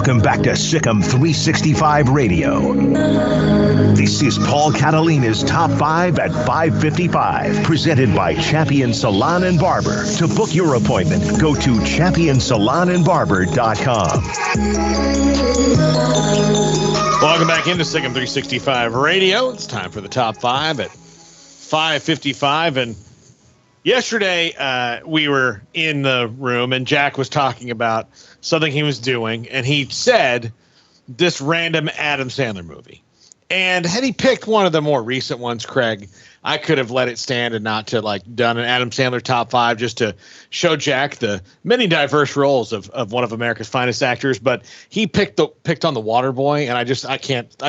Welcome back to Sikkim 365 Radio. This is Paul Catalina's Top 5 at 5:55, presented by Champion Salon and Barber. To book your appointment, go to championsalonandbarber.com. Welcome back into Sikkim 365 Radio. It's time for the Top 5 at 5:55. And yesterday we were in the room and Jack was talking about something he was doing, and he said this random Adam Sandler movie. And had he picked one of the more recent ones, Craig, I could have let it stand and not to done an Adam Sandler top 5 just to show Jack the many diverse roles of one of America's finest actors. But he picked on the Waterboy, and I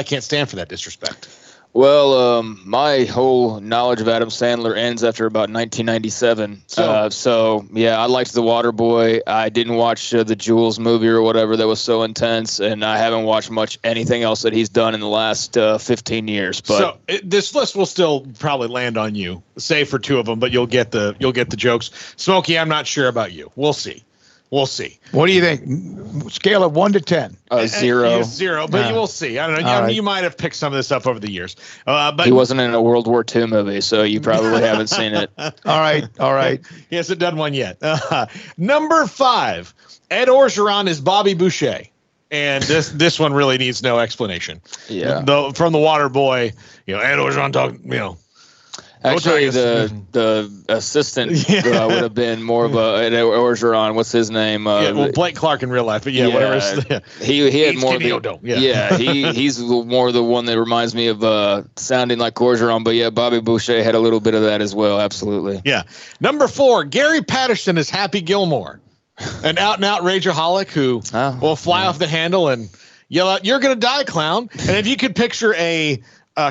can't stand for that disrespect. Well, my whole knowledge of Adam Sandler ends after about 1997. So yeah, I liked The Waterboy. I didn't watch the Jules movie or whatever that was so intense, and I haven't watched much anything else that he's done in the last 15 years. But this list will still probably land on you, save for 2 of them, but you'll get the jokes. Smokey, I'm not sure about you. We'll see. What do you think? Scale of 1 to 10. 0. 0, but you will see. I don't know. You might have picked some of this up over the years. But he wasn't in a World War II movie, so you probably haven't seen it. All right. He hasn't done one yet. Number 5, Ed Orgeron is Bobby Boucher. And this one really needs no explanation. Yeah. From the Waterboy, Ed Orgeron talking, Actually, the assistant would have been more of an Orgeron. What's his name? Blake Clark in real life, but whatever. He had more. He's more the one that reminds me of sounding like Orgeron. But yeah, Bobby Boucher had a little bit of that as well. Absolutely. Yeah. Number 4, Gary Patterson is Happy Gilmore, an out-and-out rageaholic who will fly off the handle and yell out, "You're gonna die, clown!" And if you could picture a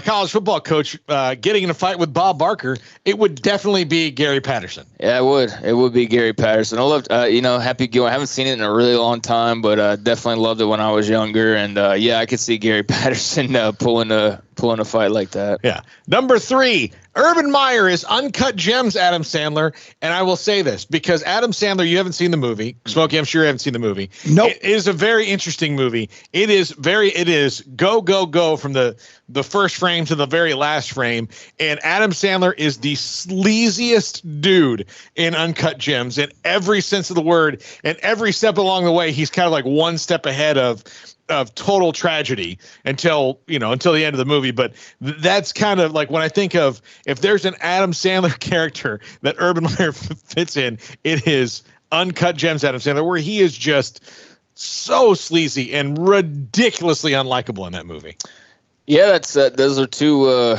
college football coach getting in a fight with Bob Barker, it would definitely be Gary Patterson. Yeah, it would. It would be Gary Patterson. I loved, Happy Gilmore. I haven't seen it in a really long time, but definitely loved it when I was younger. And I could see Gary Patterson pulling a fight like that. Yeah. Number 3, Urban Meyer is Uncut Gems Adam Sandler. And I will say this because Adam Sandler, you haven't seen the movie. Smokey, I'm sure you haven't seen the movie. Nope. It is a very interesting movie. It is go from the first frame to the very last frame. And Adam Sandler is the sleaziest dude in Uncut Gems in every sense of the word. And every step along the way, he's kind of like one step ahead of total tragedy until the end of the movie. But that's kind of like when I think of if there's an Adam Sandler character that Urban Meyer fits in, it is Uncut Gems Adam Sandler, where he is just so sleazy and ridiculously unlikable in that movie. Yeah, that's those are two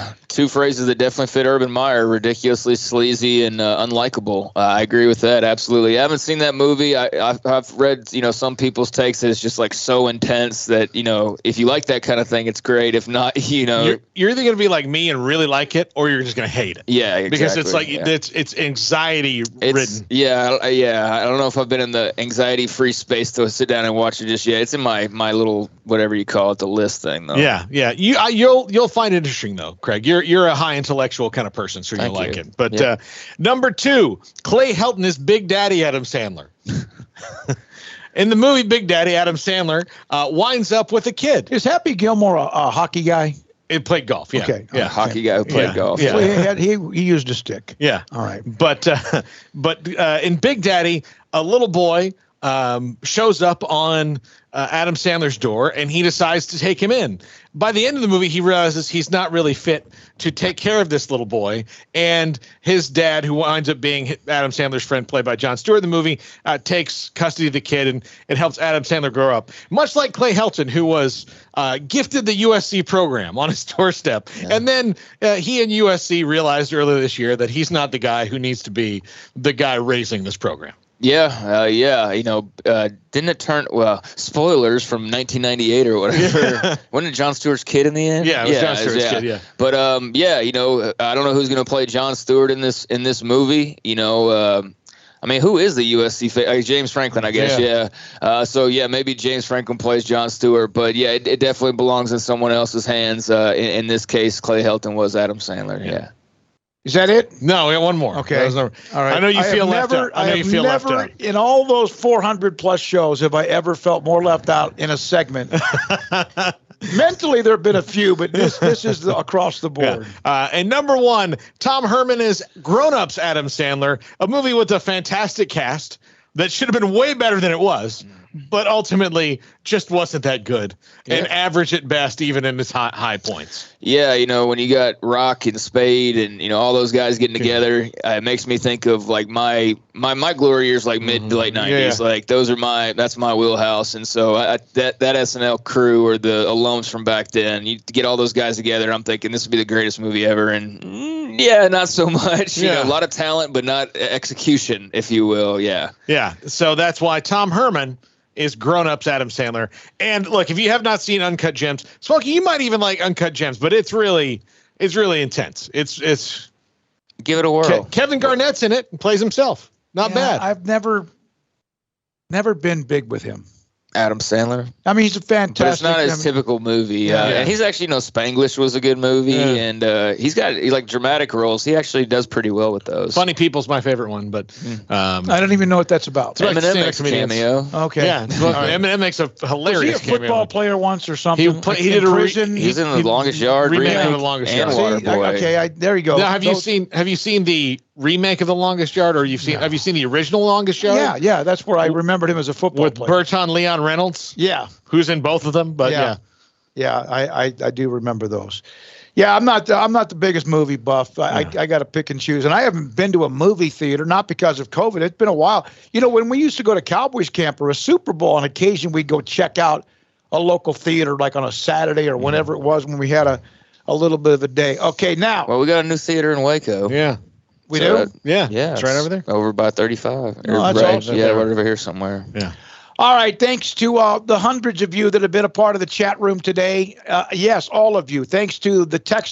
phrases that definitely fit Urban Meyer: ridiculously sleazy and unlikable. I agree with that absolutely. I haven't seen that movie. I've read some people's takes that it's just like so intense that if you like that kind of thing, it's great. If not, you're either gonna be like me and really like it, or you're just gonna hate it. Yeah, exactly. Because it's like it's anxiety ridden. Yeah. I don't know if I've been in the anxiety free space to sit down and watch it just yet. It's in my little whatever you call it, the list thing though. Yeah. You'll find it interesting though, Craig. You're a high intellectual kind of person, so you'll like it. But number 2, Clay Helton is Big Daddy Adam Sandler. In the movie Big Daddy, Adam Sandler winds up with a kid. Is Happy Gilmore a hockey guy? It played golf. Yeah. Okay. Yeah. A hockey guy who played golf. Yeah. So he used a stick. Yeah. All right. But in Big Daddy, a little boy shows up on Adam Sandler's door, and he decides to take him in. By the end of the movie, he realizes he's not really fit to take care of this little boy, and his dad, who winds up being Adam Sandler's friend, played by Jon Stewart in the movie, takes custody of the kid, and it helps Adam Sandler grow up. Much like Clay Helton, who was gifted the USC program on his doorstep. Yeah. And then he and USC realized earlier this year that he's not the guy who needs to be the guy raising this program. Yeah. Didn't it turn spoilers from 1998 or whatever? Wasn't it Jon Stewart's kid in the end? Yeah, it was Jon Stewart's kid. Yeah, but I don't know who's going to play Jon Stewart in this movie. Who is the USC James Franklin, I guess. Yeah. Maybe James Franklin plays Jon Stewart, but yeah, it definitely belongs in someone else's hands. In this case, Clay Helton was Adam Sandler. Yeah. Is that it? No, we got one more. Okay. All right. I know you feel left out. I know you feel left out. In all those 400 plus shows have I ever felt more left out in a segment. Mentally, there have been a few, but this is across the board. Yeah. And number one, Tom Herman is Grown Ups Adam Sandler, a movie with a fantastic cast that should have been way better than it was, but ultimately just wasn't that good and average at best, even in its high points. Yeah, you know, when you got Rock and Spade and, you know, all those guys getting together, it makes me think of like my glory years, like mid to late 90s. Like that's my wheelhouse. And so that SNL crew or the alums from back then, you get all those guys together, I'm thinking this would be the greatest movie ever. And not so much. You know, a lot of talent, but not execution, if you will. Yeah. Yeah. So that's why Tom Herman is Grown Ups Adam Sandler. And look, if you have not seen Uncut Gems, Smokey, you might even like Uncut Gems, but it's really intense. It's give it a whirl. Kevin Garnett's in it and plays himself. Not bad. I've never been big with him. Adam Sandler. I mean, he's a fantastic. But it's not his typical movie. And he's actually, Spanglish was a good movie, and he's got like dramatic roles. He actually does pretty well with those. Funny People's my favorite one, but I don't even know what that's about. Eminem makes a cameo. Okay, yeah, Eminem makes a hilarious. Was he a football player once or something? He did a prison. He's in The Longest Yard remake of The Longest Yard. Waterboy. Okay, there you go. Now, have you seen the remake of The Longest Yard, or have you seen the original Longest Yard? Yeah, that's where I remembered him as a football player. With Bertrand Leon Reynolds. Yeah. Who's in both of them, but I do remember those. Yeah, I'm not the biggest movie buff. I got to pick and choose, and I haven't been to a movie theater, not because of COVID. It's been a while. You know, when we used to go to Cowboys camp or a Super Bowl, on occasion we'd go check out a local theater, like on a Saturday or whenever it was when we had a little bit of a day. Okay, now. Well, we got a new theater in Waco. Yeah. We do? Yeah. It's right over there. Over by 35. Oh, that's awesome. Yeah, right over here somewhere. Yeah. All right. Thanks to the hundreds of you that have been a part of the chat room today. Yes, all of you. Thanks to the text.